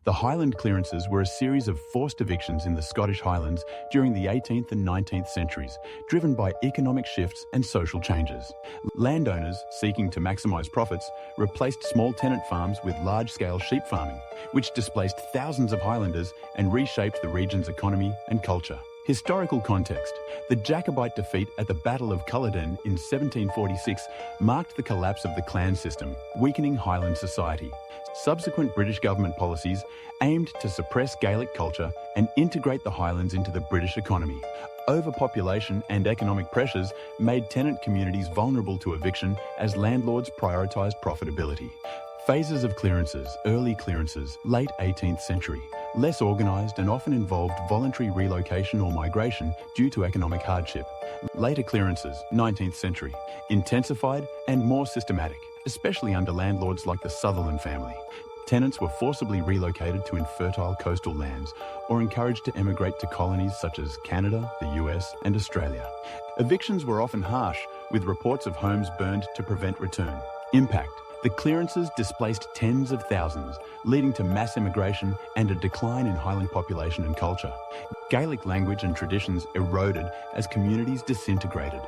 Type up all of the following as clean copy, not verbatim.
The Highland Clearances were a series of forced evictions in the Scottish Highlands during the 18th and 19th centuries, driven by economic shifts and social changes. Landowners, seeking to maximise profits, replaced small tenant farms with large-scale sheep farming, which displaced thousands of Highlanders and reshaped the region's economy and culture. Historical context. The Jacobite defeat at the Battle of Culloden in 1746 marked the collapse of the clan system, weakening Highland society. Subsequent British government policies aimed to suppress Gaelic culture and integrate the Highlands into the British economy. Overpopulation and economic pressures made tenant communities vulnerable to eviction as landlords prioritised profitability. Phases of clearances: early clearances, late 18th century. Less organised and often involved voluntary relocation or migration due to economic hardship. Later clearances, 19th century. Intensified and more systematic, especially under landlords like the Sutherland family. Tenants were forcibly relocated to infertile coastal lands or encouraged to emigrate to colonies such as Canada, the US and Australia. Evictions were often harsh, with reports of homes burned to prevent return. Impact. The clearances displaced tens of thousands, leading to mass immigration and a decline in Highland population and culture. Gaelic language and traditions eroded as communities disintegrated.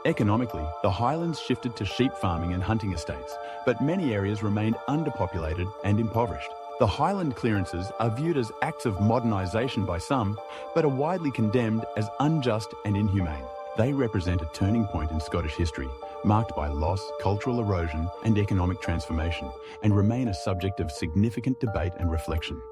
Economically, the Highlands shifted to sheep farming and hunting estates, but many areas remained underpopulated and impoverished. The Highland clearances are viewed as acts of modernisation by some, but are widely condemned as unjust and inhumane. They represent a turning point in Scottish history, marked by loss, cultural erosion and economic transformation, and remain a subject of significant debate and reflection.